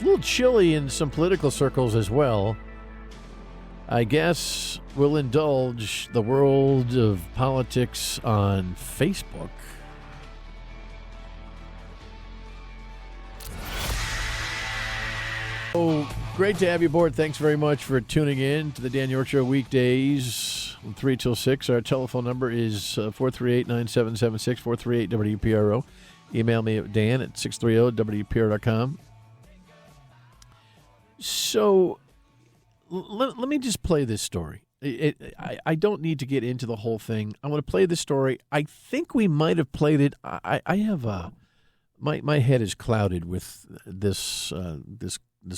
little chilly in some political circles as well. I guess we'll indulge the world of politics on Facebook. Oh, great to have you aboard. Thanks very much for tuning in to the Dan York Show weekdays from 3 till 6. Our telephone number is 438-9776, 438-WPRO. Email me at dan at 630-WPR.com. So let me just play this story. I don't need to get into the whole thing. I want to play this story. I think we might have played it. I have my head is clouded with this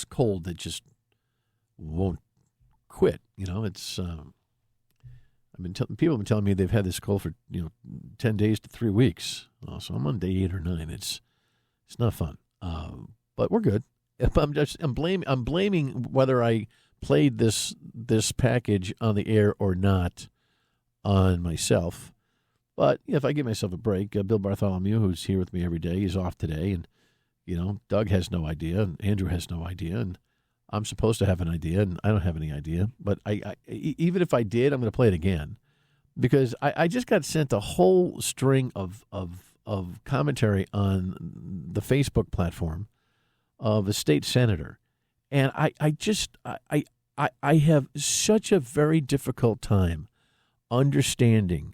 cold that just won't quit. You know, it's people have been telling me they've had this cold for 10 days to 3 weeks. So I'm on day 8 or 9. It's not fun, but we're good. I'm blaming whether I played this package on the air or not on myself. But if I give myself a break, Bill Bartholomew, who's here with me every day, is off today, and Doug has no idea, and Andrew has no idea, and I'm supposed to have an idea, and I don't have any idea. But I even if I did, I'm going to play it again because I just got sent a whole string of commentary on the Facebook platform of a state senator, and I have such a very difficult time understanding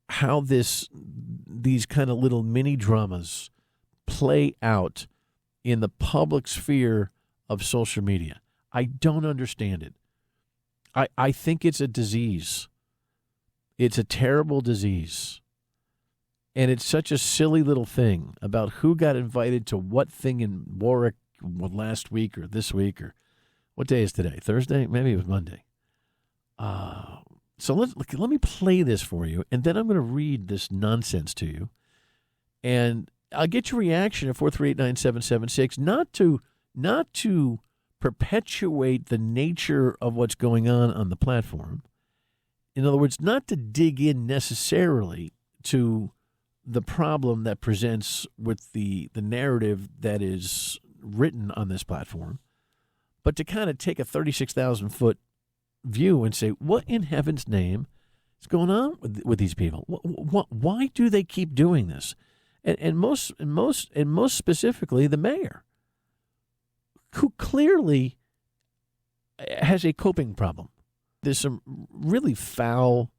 how these kind of little mini dramas play out in the public sphere of social media. I don't understand it. I think it's a disease. It's a terrible disease. And it's such a silly little thing about who got invited to what thing in Warwick last week or this week or what day is today? Thursday? Maybe it was Monday. So let me play this for you, and then I'm going to read this nonsense to you. And I'll get your reaction at 438-9776, not to perpetuate the nature of what's going on the platform. In other words, not to dig in necessarily to the problem that presents with the narrative that is written on this platform, but to kind of take a 36,000-foot view and say, what in heaven's name is going on with these people? Why do they keep doing this? And most specifically, the mayor, who clearly has a coping problem. There's some really foul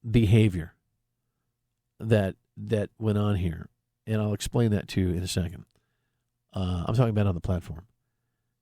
behavior that went on here, and I'll explain that to you in a second. I'm talking about on the platform.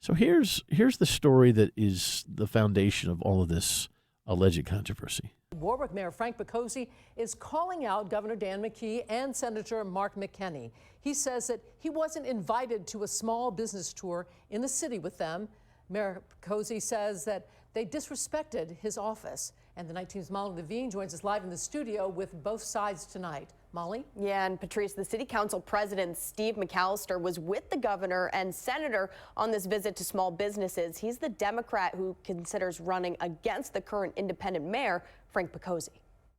So here's the story that is the foundation of all of this alleged controversy. Warwick Mayor Frank Bokosi is calling out Governor Dan McKee and Senator Mark McKenney. He says that he wasn't invited to a small business tour in the city with them. Mayor Bokosi says that they disrespected his office. And the Night Team's Molly Levine joins us live in the studio with both sides tonight. Molly? Yeah, and Patrice, the City Council President Steve McAllister was with the governor and senator on this visit to small businesses. He's the Democrat who considers running against the current independent mayor, Frank Bokosi.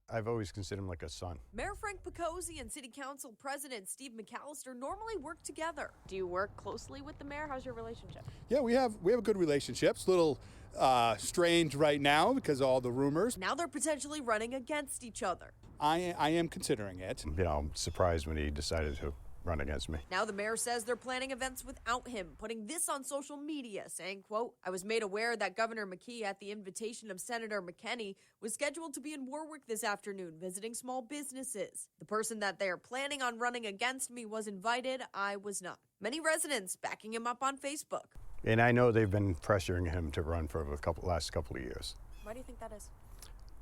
I've always considered him like a son. Mayor Frank Bokosi and City Council President Steve McAllister normally work together. Do you work closely with the mayor? How's your relationship? Yeah, we have a good relationship. It's a little strange right now because of all the rumors. Now they're potentially running against each other. I am considering it. I'm surprised when he decided to run against me. Now the mayor says they're planning events without him, putting this on social media, saying, quote, "I was made aware that Governor McKee, at the invitation of Senator McKenney, was scheduled to be in Warwick this afternoon visiting small businesses. The person that they are planning on running against me was invited. I was not." Many residents backing him up on Facebook. And I know they've been pressuring him to run for the last couple of years. Why do you think that is?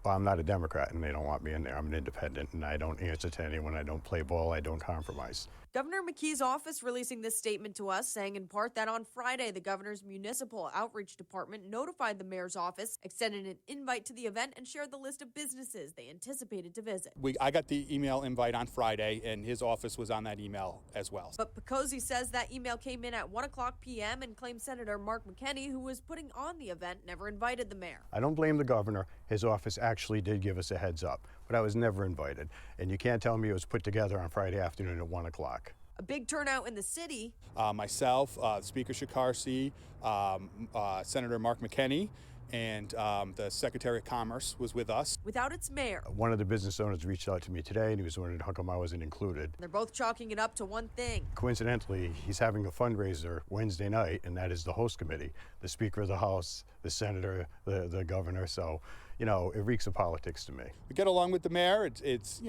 Well, I'm not a Democrat, and they don't want me in there. I'm an independent, and I don't answer to anyone. I don't play ball. I don't compromise. Governor McKee's office releasing this statement to us, saying in part that on Friday, the governor's municipal outreach department notified the mayor's office, extended an invite to the event, and shared the list of businesses they anticipated to visit. I got the email invite on Friday, and his office was on that email as well. But Bokosi says that email came in at 1 o'clock p.m. and claims Senator Mark McKenney, who was putting on the event, never invited the mayor. I don't blame the governor. His office actually did give us a heads up, but I was never invited. And you can't tell me it was put together on Friday afternoon at 1 o'clock. A big turnout in the city. Myself, Speaker Shekarsi, Senator Mark McKenney, and the Secretary of Commerce was with us. Without its mayor. One of the business owners reached out to me today, and he was wondering how come I wasn't included. They're both chalking it up to one thing. Coincidentally, he's having a fundraiser Wednesday night, and that is the host committee, the Speaker of the House, the Senator, the Governor. So, you know, it reeks of politics to me. We get along with the mayor. Tis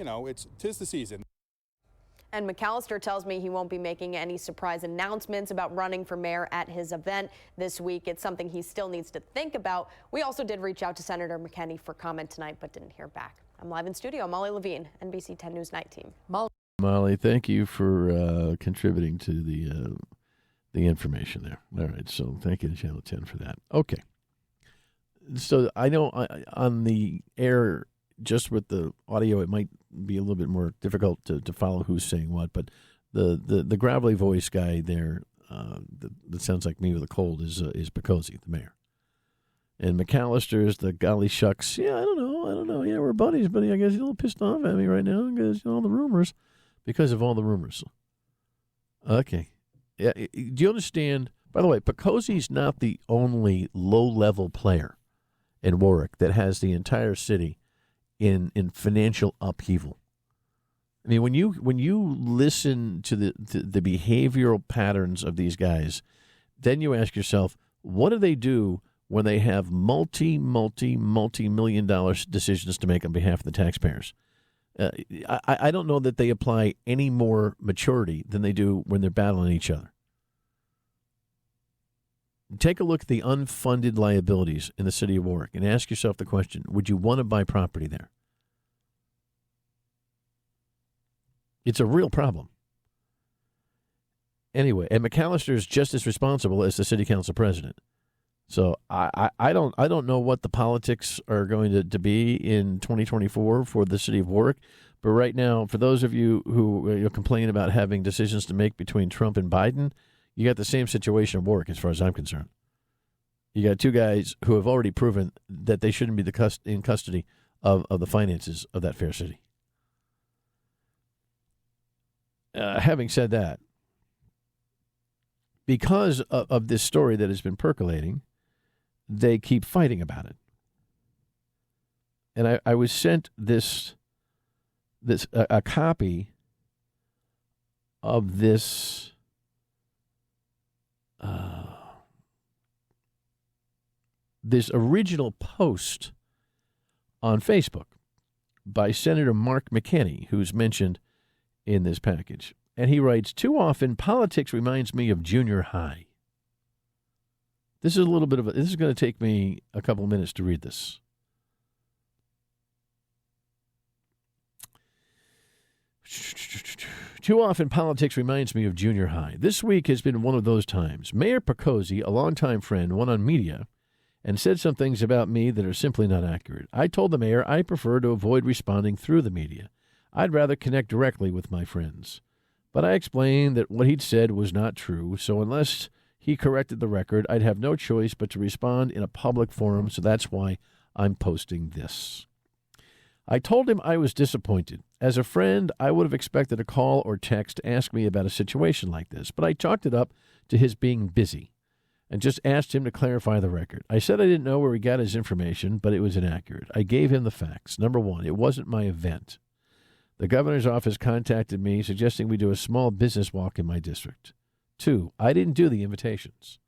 the season. And McAllister tells me he won't be making any surprise announcements about running for mayor at his event this week. It's something he still needs to think about. We also did reach out to Senator McKenney for comment tonight, but didn't hear back. I'm live in studio. Molly Levine, NBC 10 News Night Team. Molly, thank you for contributing to the information there. All right, so thank you to Channel 10 for that. Okay. So I know on the air, just with the audio, it might be a little bit more difficult to follow who's saying what, but the gravelly voice guy there that sounds like me with a cold is Picozzi, the mayor. And McAllister is the golly shucks. Yeah, I don't know. Yeah, we're buddies, but I guess he's a little pissed off at me right now because all the rumors, because of all the rumors. Okay. Yeah. Do you understand? By the way, Picozzi's not the only low-level player in Warwick that has the entire city in financial upheaval. I mean, when you listen to the behavioral patterns of these guys, then you ask yourself, what do they do when they have multi-million dollar decisions to make on behalf of the taxpayers? I don't know that they apply any more maturity than they do when they're battling each other. Take a look at the unfunded liabilities in the city of Warwick and ask yourself the question, would you want to buy property there? It's a real problem. Anyway, and McAllister is just as responsible as the city council president. So I don't know what the politics are going to be in 2024 for the city of Warwick. But right now, for those of you who complain about having decisions to make between Trump and Biden, you got the same situation in Warwick as far as I'm concerned. You got two guys who have already proven that they shouldn't be in custody of the finances of that fair city. Having said that, because of this story that has been percolating, they keep fighting about it. And I was sent a copy of this this original post on Facebook by Senator Mark McKenney, who's mentioned in this package. And he writes, "Too often, politics reminds me of junior high." This is this is going to take me a couple of minutes to read this. Too often, politics reminds me of junior high. This week has been one of those times. Mayor Picozzi, a longtime friend, went on media and said some things about me that are simply not accurate. I told the mayor I prefer to avoid responding through the media. I'd rather connect directly with my friends. But I explained that what he'd said was not true, so unless he corrected the record, I'd have no choice but to respond in a public forum, so that's why I'm posting this. I told him I was disappointed. As a friend, I would have expected a call or text to ask me about a situation like this, but I chalked it up to his being busy and just asked him to clarify the record. I said I didn't know where he got his information, but it was inaccurate. I gave him the facts. Number one, it wasn't my event. The governor's office contacted me suggesting we do a small business walk in my district. 2, I didn't do the invitations.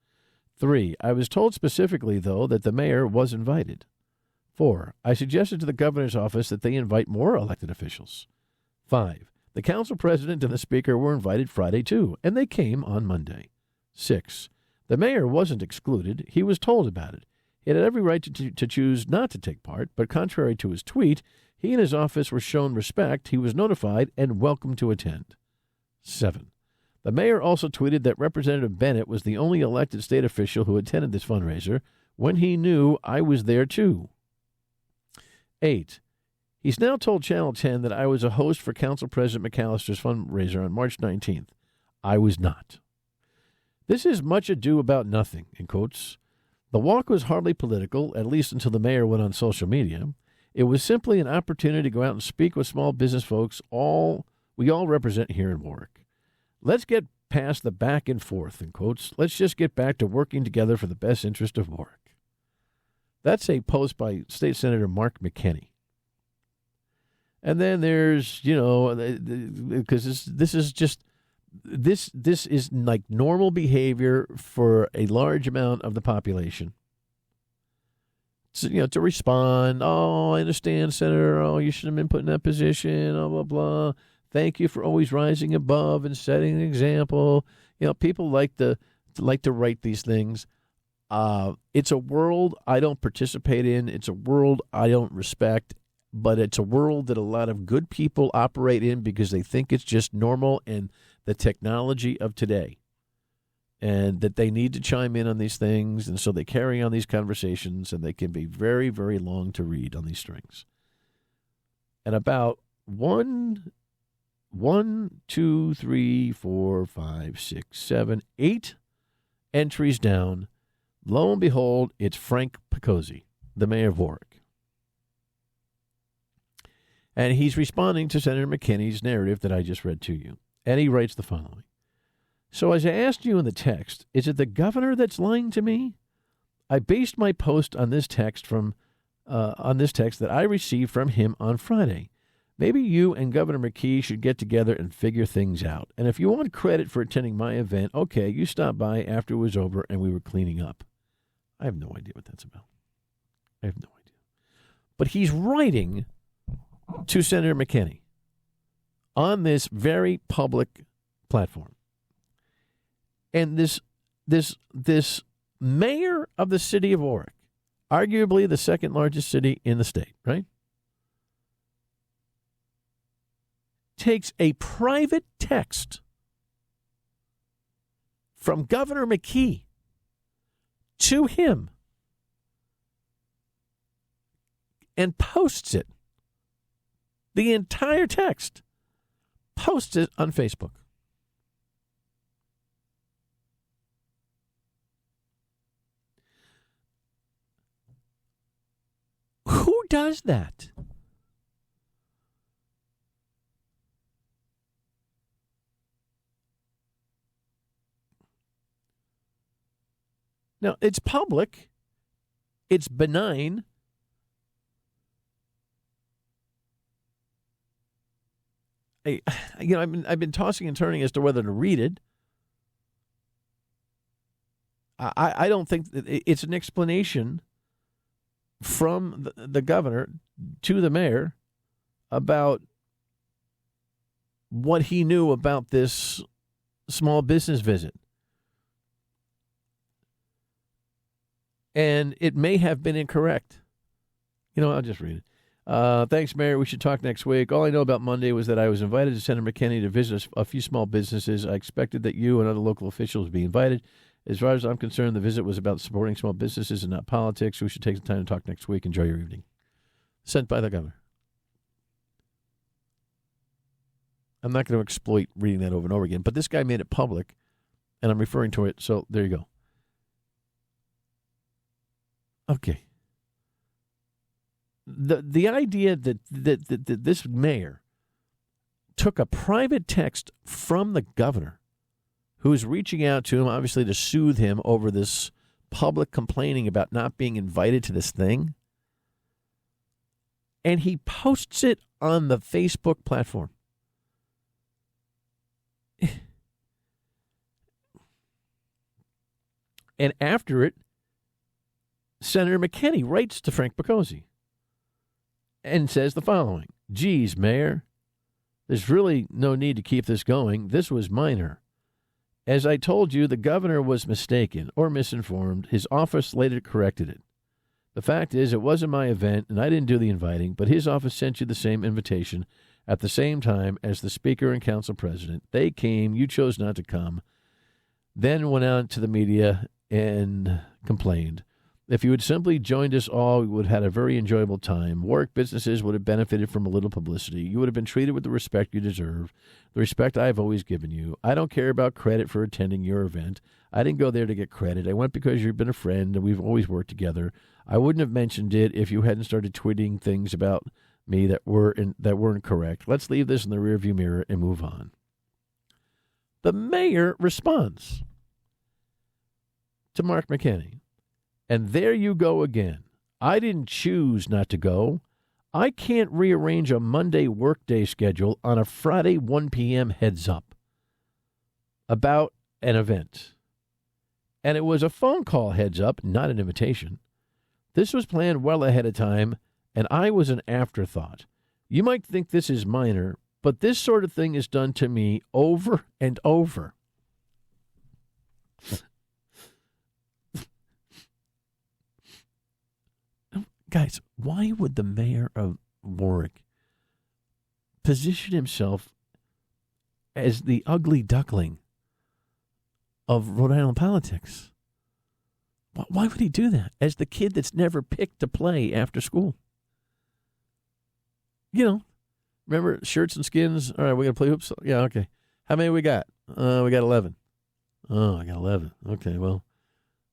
3, I was told specifically, though, that the mayor was invited. 4, I suggested to the governor's office that they invite more elected officials. 5, the council president and the speaker were invited Friday, too, and they came on Monday. 6, the mayor wasn't excluded. He was told about it. He had every right to choose not to take part, but contrary to his tweet, he and his office were shown respect. He was notified and welcome to attend. 7, the mayor also tweeted that Representative Bennett was the only elected state official who attended this fundraiser when he knew I was there too. 8, he's now told Channel 10 that I was a host for Council President McAllister's fundraiser on March 19th. I was not. This is much ado about nothing, in quotes. The walk was hardly political, at least until the mayor went on social media. It was simply an opportunity to go out and speak with small business folks we all represent here in Warwick. Let's get past the back and forth, in quotes. Let's just get back to working together for the best interest of Warwick. That's a post by State Senator Mark McKinney. And then there's, because this is like normal behavior for a large amount of the population. So, to respond, oh, I understand, Senator, oh, you shouldn't have been put in that position, blah, blah, blah. Thank you for always rising above and setting an example. People like to write these things. It's a world I don't participate in. It's a world I don't respect. But it's a world that a lot of good people operate in because they think it's just normal and the technology of today. And that they need to chime in on these things. And so they carry on these conversations, and they can be very, very long to read on these strings. And about 8 entries down, lo and behold, it's Frank Picozzi, the mayor of Warwick. And he's responding to Senator McKinney's narrative that I just read to you. And he writes the following. So as I asked you in the text, is it the governor that's lying to me? I based my post on this text that I received from him on Friday. Maybe you and Governor McKee should get together and figure things out. And if you want credit for attending my event, okay, you stopped by after it was over and we were cleaning up. I have no idea what that's about. I have no idea. But he's writing to Senator McKinney on this very public platform. And this mayor of the city of Warwick, arguably the second largest city in the state, right, takes a private text from Governor McKee to him and posts it. The entire text, posts it on Facebook. Who does that? Now, it's public. It's benign. I've been tossing and turning as to whether to read it. I don't think it's an explanation from the governor to the mayor about what he knew about this small business visit. And it may have been incorrect. I'll just read it. Thanks, Mayor. We should talk next week. All I know about Monday was that I was invited to Senator McKinney to visit a few small businesses. I expected that you and other local officials would be invited. As far as I'm concerned, the visit was about supporting small businesses and not politics. We should take some time to talk next week. Enjoy your evening. Sent by the governor. I'm not going to exploit reading that over and over again, but this guy made it public, and I'm referring to it, so there you go. Okay. The idea that this mayor took a private text from the governor, who's reaching out to him, obviously to soothe him over this public complaining about not being invited to this thing, and he posts it on the Facebook platform. And after it, Senator McKinney writes to Frank Picozzi and says the following. Geez, Mayor, there's really no need to keep this going. This was minor. As I told you, the governor was mistaken or misinformed. His office later corrected it. The fact is, it wasn't my event, and I didn't do the inviting, but his office sent you the same invitation at the same time as the Speaker and Council President. They came. You chose not to come. Then went out to the media and complained. If you had simply joined us all, we would have had a very enjoyable time. Warwick businesses would have benefited from a little publicity. You would have been treated with the respect you deserve, the respect I have always given you. I don't care about credit for attending your event. I didn't go there to get credit. I went because you've been a friend and we've always worked together. I wouldn't have mentioned it if you hadn't started tweeting things about me that weren't correct. Let's leave this in the rearview mirror and move on. The mayor responds to Mark McKinney. And there you go again. I didn't choose not to go. I can't rearrange a Monday workday schedule on a Friday 1 p.m. heads up about an event. And it was a phone call heads up, not an invitation. This was planned well ahead of time, and I was an afterthought. You might think this is minor, but this sort of thing is done to me over and over. Guys, why would the mayor of Warwick position himself as the ugly duckling of Rhode Island politics? Why would he do that? As the kid that's never picked to play after school? You know, remember shirts and skins? All right, we're going to play hoops? Yeah, okay. How many we got? We got 11. Oh, I got 11. Okay, well.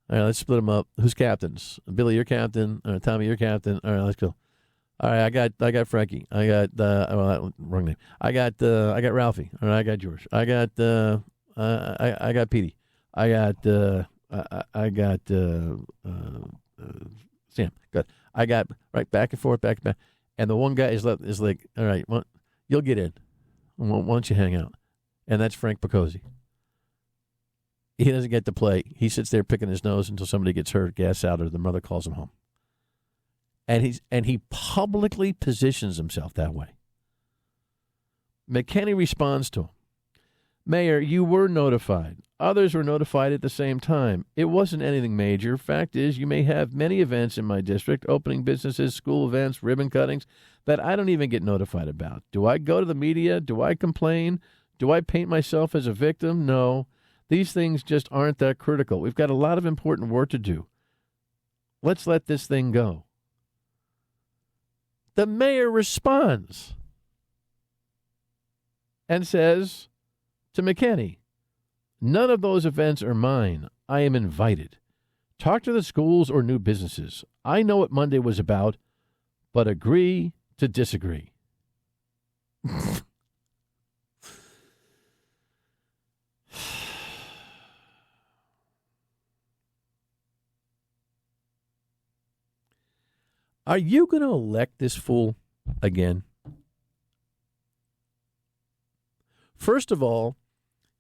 All right, let's split them up. Who's captains? Billy, you're captain. All right, Tommy, you're captain. All right, let's go. All right, I got Frankie. I got wrong name. I got Ralphie. All right, I got George. I got I got Petey. I got Sam. Good. I got right back and forth, back and back. And the one guy is like, all right, well, you'll get in. Why don't you hang out? And that's Frank Picozzi. He doesn't get to play. He sits there picking his nose until somebody gets hurt, gas out, or the mother calls him home. And he publicly positions himself that way. McKinney responds to him. Mayor, you were notified. Others were notified at the same time. It wasn't anything major. Fact is, you may have many events in my district, opening businesses, school events, ribbon cuttings, that I don't even get notified about. Do I go to the media? Do I complain? Do I paint myself as a victim? No. These things just aren't that critical. We've got a lot of important work to do. Let's let this thing go. The mayor responds and says to McKinney, none of those events are mine. I am invited. Talk to the schools or new businesses. I know what Monday was about, but agree to disagree. Are you going to elect this fool again? First of all,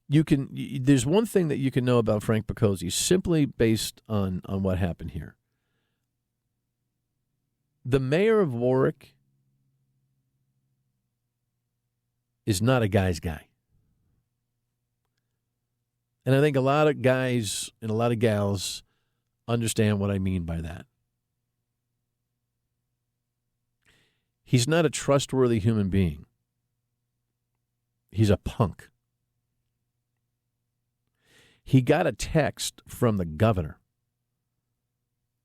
there's one thing that you can know about Frank Picozzi simply based on what happened here. The mayor of Warwick is not a guy's guy. And I think a lot of guys and a lot of gals understand what I mean by that. He's not a trustworthy human being. He's a punk. He got a text from the governor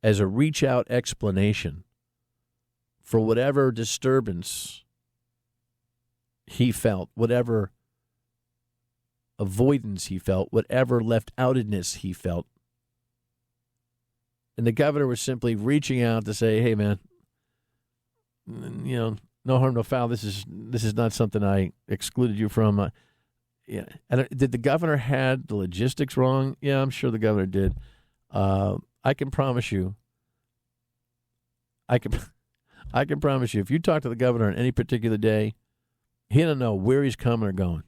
as a reach-out explanation for whatever disturbance he felt, whatever avoidance he felt, whatever left-outedness he felt. And the governor was simply reaching out to say, hey, man, you know, no harm, no foul. This is not something I excluded you from. Yeah. And did the governor had the logistics wrong? Yeah, I'm sure the governor did. I can promise you. I can promise you. If you talk to the governor on any particular day, he don't know where he's coming or going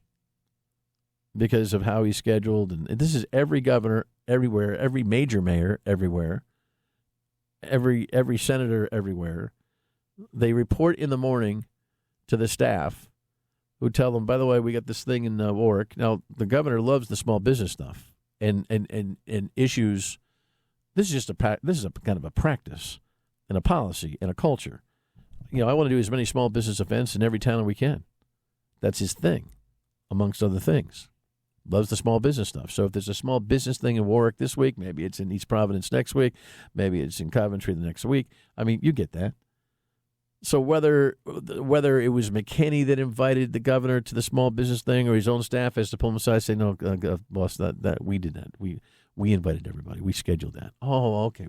because of how he's scheduled. And this is every governor everywhere, every major mayor everywhere, every senator everywhere. They report in the morning to the staff who tell them, by the way, we got this thing in Warwick. Now, the governor loves the small business stuff and issues. This is a kind of a practice and a policy and a culture. You know, I want to do as many small business events in every town we can. That's his thing, amongst other things. Loves the small business stuff. So if there's a small business thing in Warwick this week, maybe it's in East Providence next week, maybe it's in Coventry the next week. I mean, you get that. So whether it was McKinney that invited the governor to the small business thing or his own staff has to pull him aside and say, no, boss, that we did that. We invited everybody. We scheduled that. Oh, okay,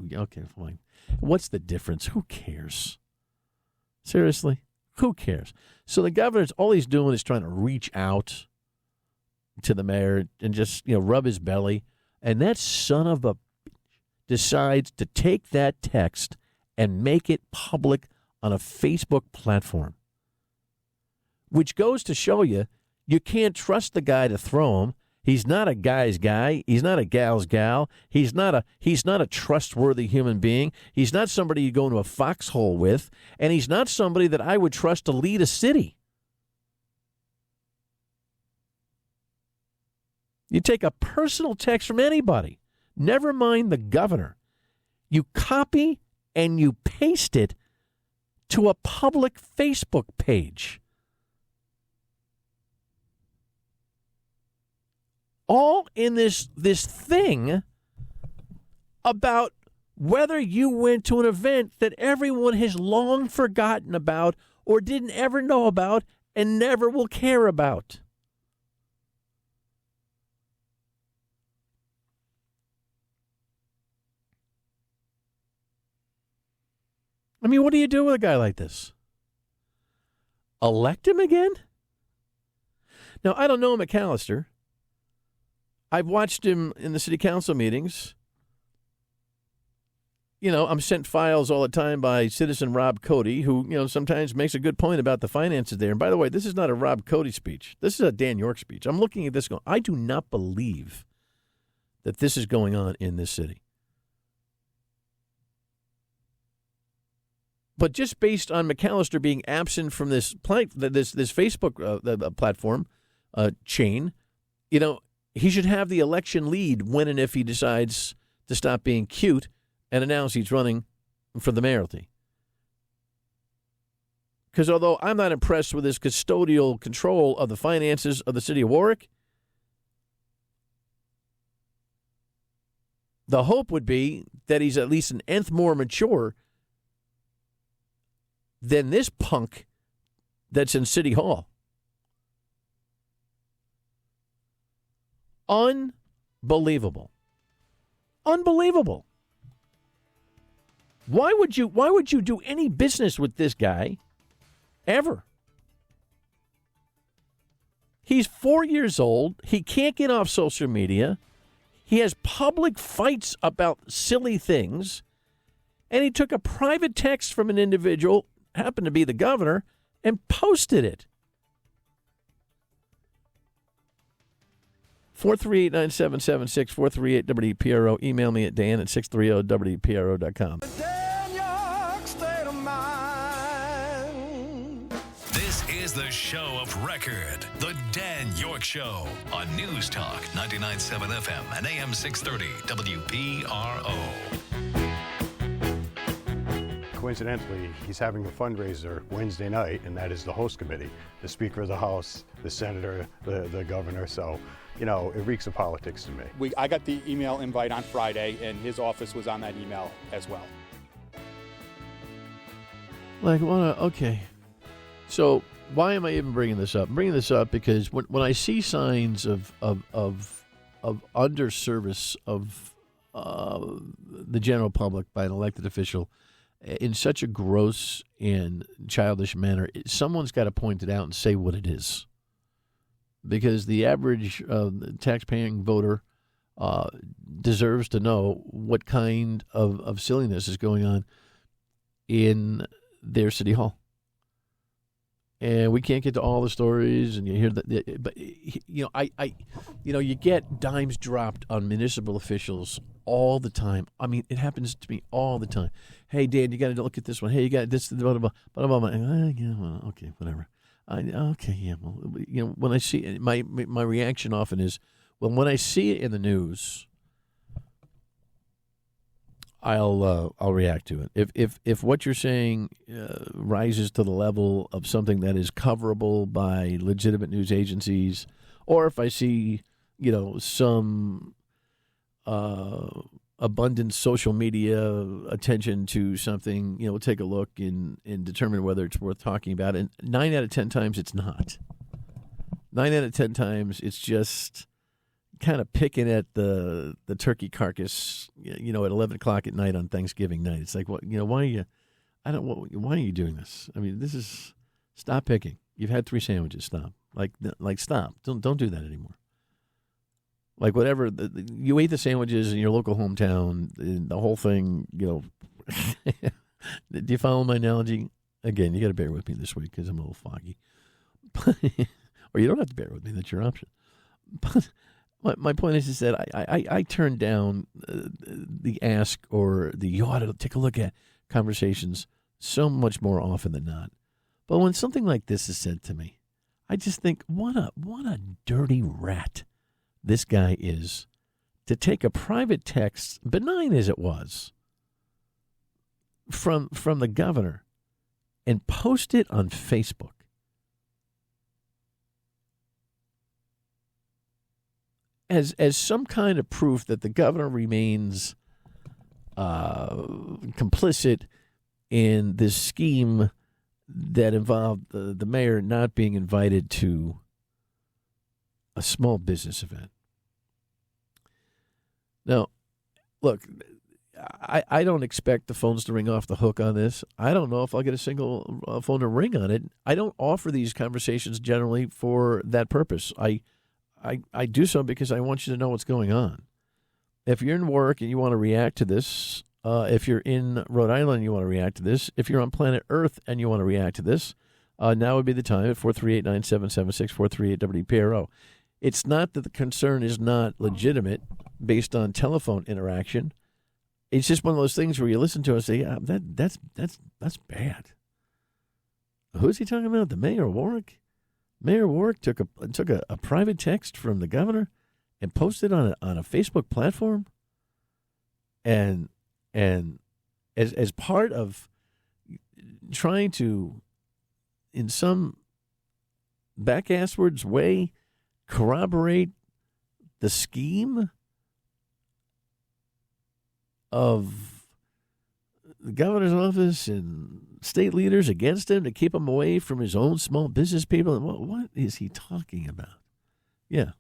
fine. What's the difference? Who cares? Seriously? Who cares? So the governor's, all he's doing is trying to reach out to the mayor and just, rub his belly. And that son of a decides to take that text and make it public on a Facebook platform, which goes to show you can't trust the guy to throw him. He's not a guy's guy. He's not a gal's gal. He's not a trustworthy human being. He's not somebody you go into a foxhole with, and he's not somebody that I would trust to lead a city. You take a personal text from anybody, never mind the governor. You copy and you paste it to a public Facebook page. All in this thing about whether you went to an event that everyone has long forgotten about or didn't ever know about and never will care about. I mean, what do you do with a guy like this? Elect him again? Now, I don't know McAllister. I've watched him in the city council meetings. I'm sent files all the time by citizen Rob Cody, who, sometimes makes a good point about the finances there. And by the way, this is not a Rob Cody speech. This is a Dan York speech. I'm looking at this going, I do not believe that this is going on in this city. But just based on McAllister being absent from this Facebook platform chain, he should have the election lead when and if he decides to stop being cute and announce he's running for the mayoralty. Because although I'm not impressed with his custodial control of the finances of the city of Warwick, the hope would be that he's at least an nth more mature than this punk that's in City Hall. Unbelievable. Unbelievable. Why would you do any business with this guy ever? He's 4 years old. He can't get off social media. He has public fights about silly things. And he took a private text from an individual, happened to be the governor, and posted it. 438-9776, 438-WPRO. Email me at dan@630wpro.com. This is the show of record, The Dan York Show, on News Talk 99.7 FM and AM 630 WPRO. Coincidentally, he's having a fundraiser Wednesday night, and that is the host committee, the Speaker of the House, the Senator, the Governor. So, it reeks of politics to me. I got the email invite on Friday, and his office was on that email as well. Okay. So why am I even bringing this up? I'm bringing this up because when I see signs of underservice of the general public by an elected official in such a gross and childish manner, someone's got to point it out and say what it is. Because the average taxpaying voter deserves to know what kind of silliness is going on in their city hall. And we can't get to all the stories, and you hear that. But you get dimes dropped on municipal officials all the time. I mean, it happens to me all the time. Hey, Dan, you got to look at this one. Hey, you got this. Blah, blah, blah, blah, blah. Yeah, well, okay, whatever. Okay, yeah. Well, when I see it, my reaction often is, well, when I see it in the news, I'll react to it. If what you're saying rises to the level of something that is coverable by legitimate news agencies, or if I see some abundant social media attention to something, we'll take a look and determine whether it's worth talking about. And 9 out of 10 times it's not. 9 out of 10 times it's just kind of picking at the turkey carcass, at 11 o'clock at night on Thanksgiving night. It's like, why are you? Why are you doing this? I mean, this is stop picking. You've had 3 sandwiches. Stop. Stop. Don't do that anymore. Like whatever, you ate the sandwiches in your local hometown, the whole thing, Do you follow my analogy? Again, you got to bear with me this week because I'm a little foggy. Or you don't have to bear with me. That's your option. But my point is that I turn down the ask or the you ought to take a look at conversations so much more often than not. But when something like this is said to me, I just think, what a dirty rat this guy is to take a private text, benign as it was, from the governor and post it on Facebook. As some kind of proof that the governor remains complicit in this scheme that involved the mayor not being invited to a small business event. Now, look, I don't expect the phones to ring off the hook on this. I don't know if I'll get a single phone to ring on it. I don't offer these conversations generally for that purpose. I do so because I want you to know what's going on. If you're in Warwick and you want to react to this, if you're in Rhode Island and you want to react to this, if you're on planet Earth and you want to react to this, now would be the time at 438-9776, 438-WPRO. It's not that the concern is not legitimate based on telephone interaction. It's just one of those things where you listen to it and say, yeah, that's bad. Who's he talking about? The mayor of Warwick? Mayor Warwick took a private text from the governor and posted on a Facebook platform, and as part of trying to, in some back-asswards way, corroborate the scheme of the governor's office and state leaders against him to keep him away from his own small business people. And what is he talking about? Yeah.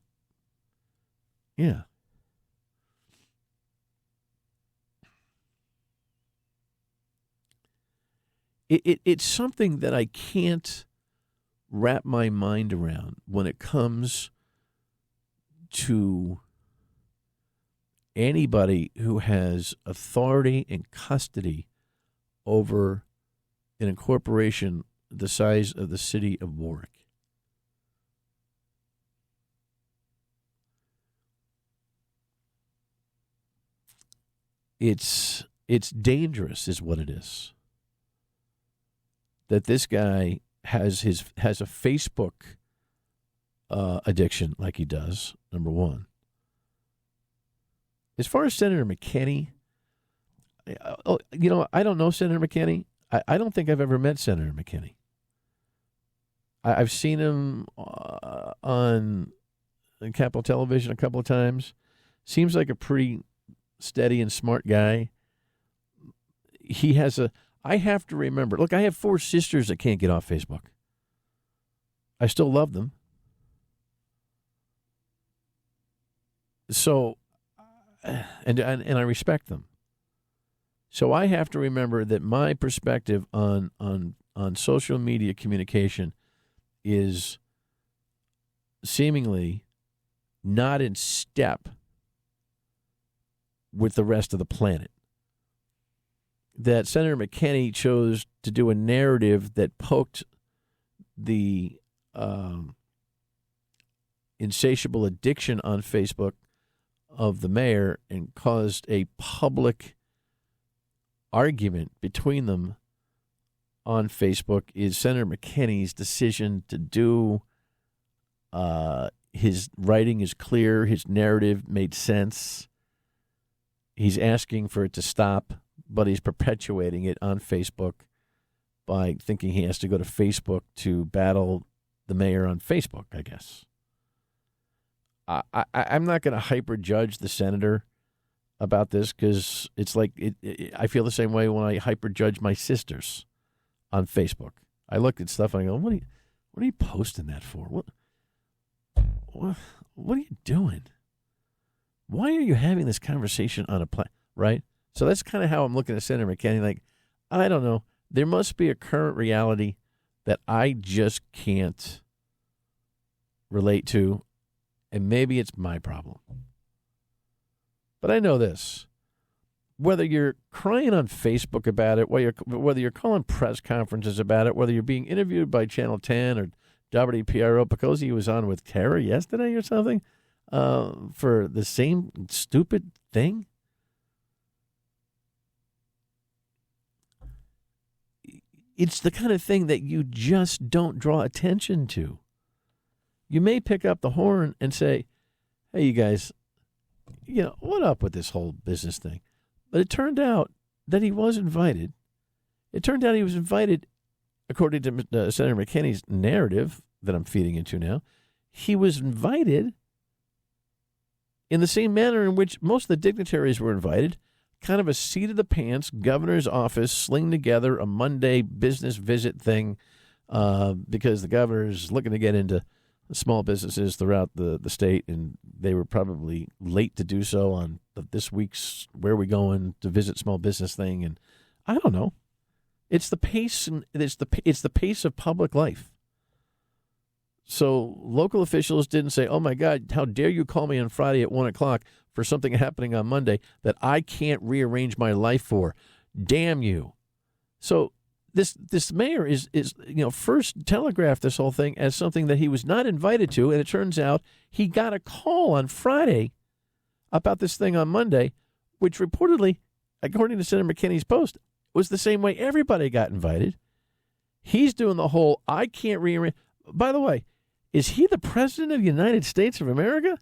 It's something that I can't wrap my mind around when it comes to anybody who has authority and custody over an incorporation the size of the city of Warwick. It's dangerous is what it is. That this guy has a Facebook addiction like he does, number one. As far as Senator McKinney, I don't know Senator McKinney. I don't think I've ever met Senator McKinney. I've seen him on Capitol Television a couple of times. Seems like a pretty steady and smart guy. I have to remember, look, I have 4 sisters that can't get off Facebook. I still love them. So, and I respect them. So I have to remember that my perspective on social media communication is seemingly not in step with the rest of the planet. That Senator McKinney chose to do a narrative that poked the insatiable addiction on Facebook of the mayor and caused a public argument between them on Facebook is Senator McKinney's decision to do. His writing is clear. His narrative made sense. He's asking for it to stop, but he's perpetuating it on Facebook by thinking he has to go to Facebook to battle the mayor on Facebook, I guess. I'm not going to hyper-judge the senator about this because it's like I feel the same way when I hyper-judge my sisters on Facebook. I look at stuff and I go, what are you posting that for? What are you doing? Why are you having this conversation on a right? So that's kind of how I'm looking at Senator McKinney. Like, I don't know. There must be a current reality that I just can't relate to. and maybe it's my problem. But I know this. Whether you're crying on Facebook about it, whether you're calling press conferences about it, whether you're being interviewed by Channel 10 or WPRO, Picosi was on with Kara yesterday or something for the same stupid thing. It's the kind of thing that you just don't draw attention to. You may pick up the horn and say, hey, you guys, what up with this whole business thing? But it turned out that he was invited. It turned out he was invited, according to Senator McKinney's narrative that I'm feeding into now, he was invited in the same manner in which most of the dignitaries were invited, kind of a seat of the pants, governor's office, sling together a Monday business visit thing because the governor's looking to get into small businesses throughout the state, and they were probably late to do so on this week's Where We Going to Visit Small Business thing. And I don't know. It's the pace, and it's the pace of public life. So local officials didn't say, oh, my God, how dare you call me on Friday at 1 o'clock for something happening on Monday that I can't rearrange my life for. Damn you. So this mayor is first telegraphed this whole thing as something that he was not invited to, and it turns out he got a call on Friday about this thing on Monday, which reportedly, according to Senator McKinney's post, was the same way everybody got invited. He's doing the whole, I can't rearrange. By the way, is he the president of the United States of America?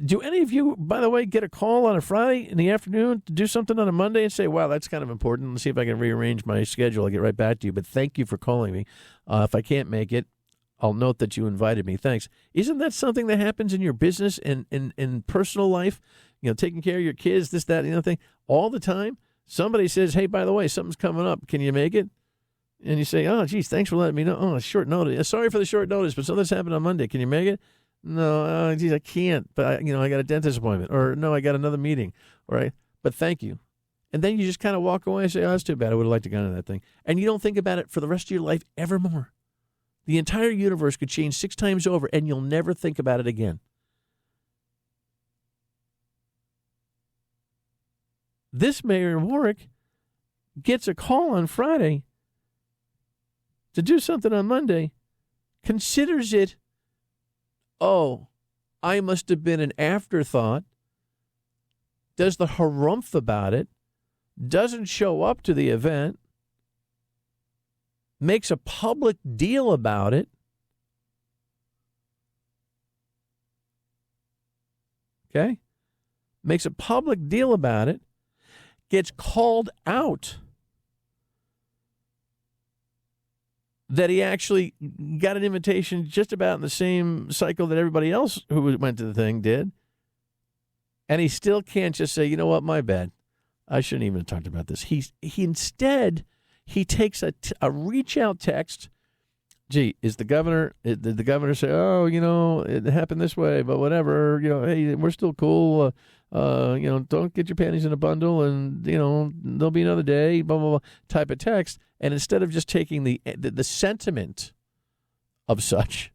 Do any of you, by the way, get a call on a Friday in the afternoon to do something on a Monday and say, wow, that's kind of important. Let's see if I can rearrange my schedule. I'll get right back to you. But thank you for calling me. If I can't make it, I'll note that you invited me. Thanks. Isn't that something that happens in your business and in personal life? Taking care of your kids, this, that, the other thing, all the time. Somebody says, hey, by the way, something's coming up. Can you make it? And you say, oh, geez, thanks for letting me know. Oh, short notice. Sorry for the short notice, but something's happened on Monday. Can you make it? No, geez, I can't. But, I got a dentist appointment. Or, no, I got another meeting. All right? But thank you. And then you just kind of walk away and say, oh, that's too bad. I would have liked to go to that thing. And you don't think about it for the rest of your life evermore. The entire universe could change 6 times over, and you'll never think about it again. This mayor in Warwick gets a call on Friday to do something on Monday, considers it, oh, I must have been an afterthought, does the harumph about it, doesn't show up to the event, makes a public deal about it. Okay? Makes a public deal about it, gets called out that he actually got an invitation just about in the same cycle that everybody else who went to the thing did. And he still can't just say, you know what, my bad. I shouldn't even have talked about this. He instead takes a reach out text. Gee, did the governor say, oh, it happened this way, but whatever, hey, we're still cool. Don't get your panties in a bundle, and, there'll be another day, blah, blah, blah, type of text. And instead of just taking the sentiment of such,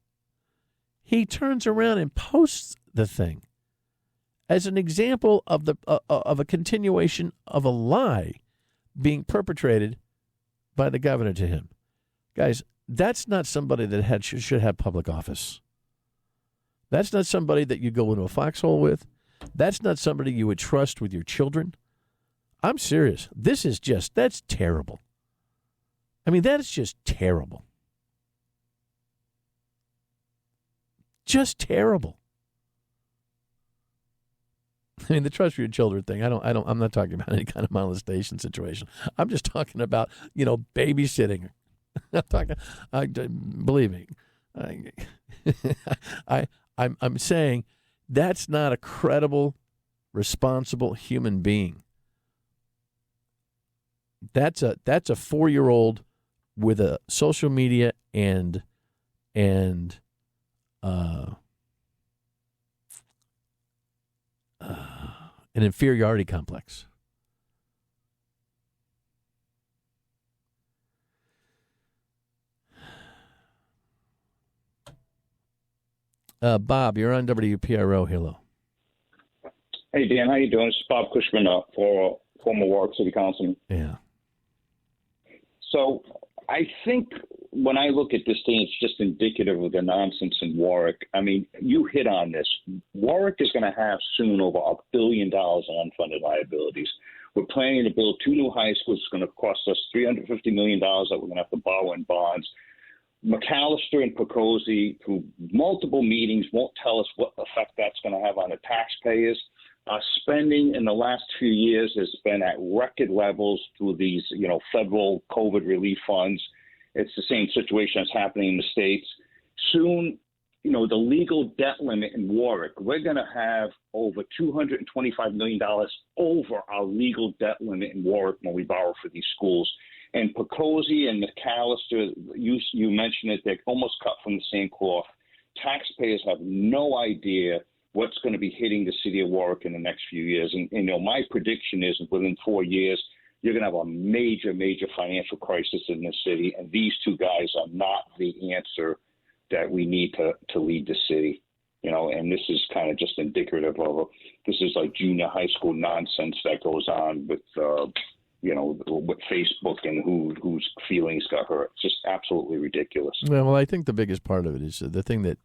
he turns around and posts the thing as an example of a continuation of a lie being perpetrated by the governor to him. Guys, that's not somebody that should have public office. That's not somebody that you go into a foxhole with. That's not somebody you would trust with your children. I'm serious. That's terrible. I mean, that is just terrible. Just terrible. I mean, the trust for your children thing, I'm not talking about any kind of molestation situation. I'm just talking about, babysitting. Believe me. I'm saying that's not a credible, responsible human being. That's a 4-year-old with a social media and an inferiority complex. Bob, you're on WPRO. Hello. Hey, Dan, how you doing? This is Bob Cushman, for former Warwick City Councilman. Yeah. So I think when I look at this thing, it's just indicative of the nonsense in Warwick. I mean, you hit on this. Warwick is going to have soon over $1 billion in unfunded liabilities. We're planning to build 2 new high schools. It's going to cost us $350 million that we're going to have to borrow in bonds. McAllister and Picozzi, through multiple meetings, won't tell us what effect that's going to have on the taxpayers. Spending in the last few years has been at record levels through these, federal COVID relief funds. It's the same situation that's happening in the States. Soon, the legal debt limit in Warwick, we're going to have over $225 million over our legal debt limit in Warwick when we borrow for these schools. And Picozzi and McAllister, you mentioned it, they're almost cut from the same cloth. Taxpayers have no idea what's going to be hitting the city of Warwick in the next few years. And my prediction is within 4 years, you're going to have a major, major financial crisis in this city. And these two guys are not the answer that we need to lead the city. And this is kind of just indicative of this is like junior high school nonsense that goes on with, with Facebook and whose feelings got hurt. It's just absolutely ridiculous. Well, I think the biggest part of it is the thing that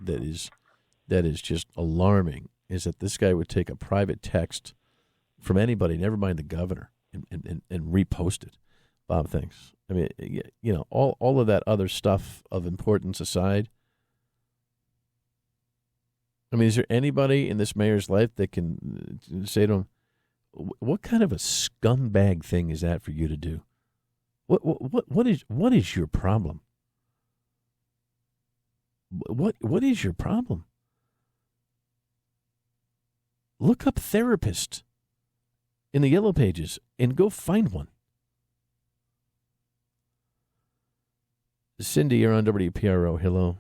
is just alarming is that this guy would take a private text from anybody, never mind the governor, and repost it. Bob, thanks. I mean, all of that other stuff of importance aside, I mean, is there anybody in this mayor's life that can say to him, what kind of a scumbag thing is that for you to do? What is your problem? What is your problem? Look up therapist in the Yellow Pages and go find one. Cindy, you're on WPRO. Hello.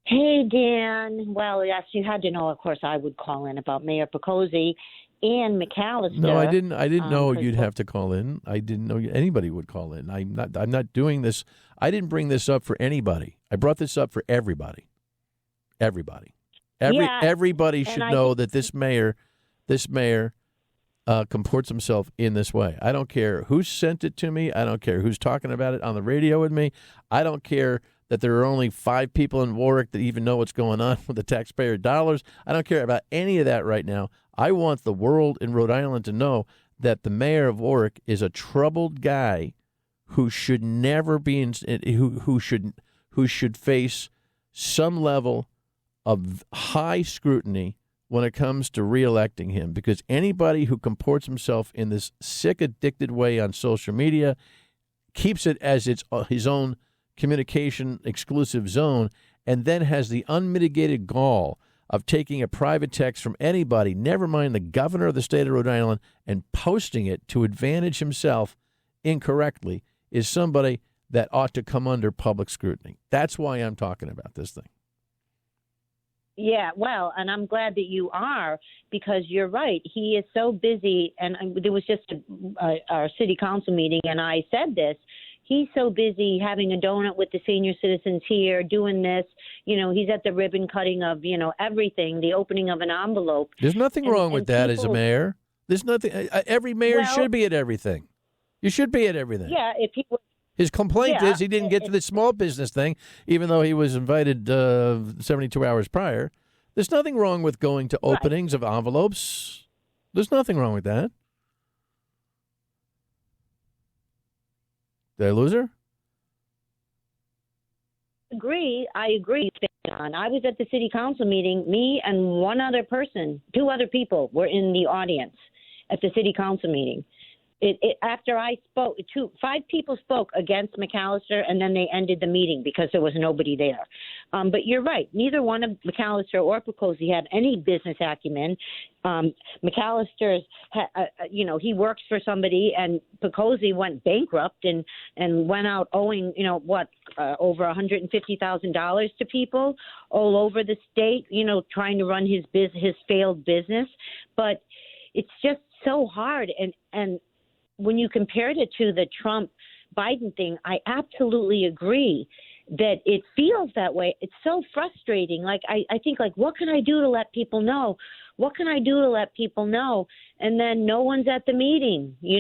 Hey, Dan. Well, yes, you had to know, of course, I would call in about Mayor Picozzi and McAllister. No, I didn't know you'd have to call in. I didn't know anybody would call in. I'm not doing this. I didn't bring this up for anybody. I brought this up for everybody. Everybody. Everybody should know that this mayor comports himself in this way. I don't care who sent it to me. I don't care who's talking about it on the radio with me. I don't care that there are only 5 people in Warwick that even know what's going on with the taxpayer dollars. I don't care about any of that right now. I want the world in Rhode Island to know that the mayor of Warwick is a troubled guy who should never be who should face some level of high scrutiny when it comes to reelecting him, because anybody who comports himself in this sick, addicted way on social media, keeps it as his own communication exclusive zone, and then has the unmitigated gall of taking a private text from anybody, never mind the governor of the state of Rhode Island, and posting it to advantage himself incorrectly, is somebody that ought to come under public scrutiny. That's why I'm talking about this thing. Yeah, well, and I'm glad that you are, because you're right. He is so busy, and there was just our city council meeting, and I said this. He's so busy having a donut with the senior citizens here, doing this. He's at the ribbon cutting of, everything, the opening of an envelope. There's nothing wrong with that as a mayor. There's nothing. Every mayor should be at everything. You should be at everything. Yeah, if he was. His complaint is he didn't get to the small business thing, even though he was invited 72 hours prior. There's nothing wrong with going to openings of envelopes. There's nothing wrong with that. Did I lose her? I agree. I was at the city council meeting. Me and one other person, 2 other people were in the audience at the city council meeting. After I spoke, 5 people spoke against McAllister, and then they ended the meeting because there was nobody there. But you're right. Neither one of McAllister or Picozzi had any business acumen. McAllister's, he works for somebody, and Picozzi went bankrupt and went out owing, over $150,000 to people all over the state, trying to run his failed business. But it's just so hard, and when you compared it to the Trump-Biden thing, I absolutely agree. that it feels that way. It's so frustrating. Like, I think, like, what can I do to let people know? What can I do to let people know? And then no one's at the meeting, I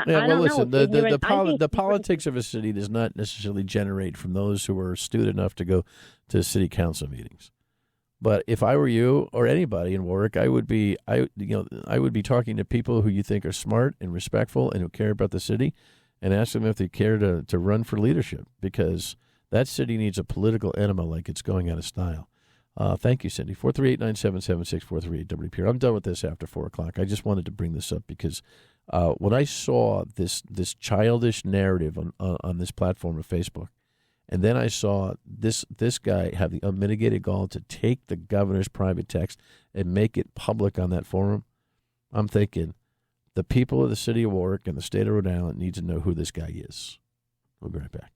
don't listen, know. the politics of a city does not necessarily generate from those who are astute enough to go to city council meetings. But if I were you or anybody in Warwick, I would be talking to people who you think are smart and respectful and who care about the city, and ask them if they care to run for leadership, because that city needs a political enema like it's going out of style. Thank you, Cindy. 438-977-6438 WPR. I'm done with this after 4 o'clock. I just wanted to bring this up because when I saw this childish narrative on this platform of Facebook, and then I saw this guy have the unmitigated gall to take the governor's private text and make it public on that forum, I'm thinking the people of the city of Warwick and the state of Rhode Island need to know who this guy is. We'll be right back.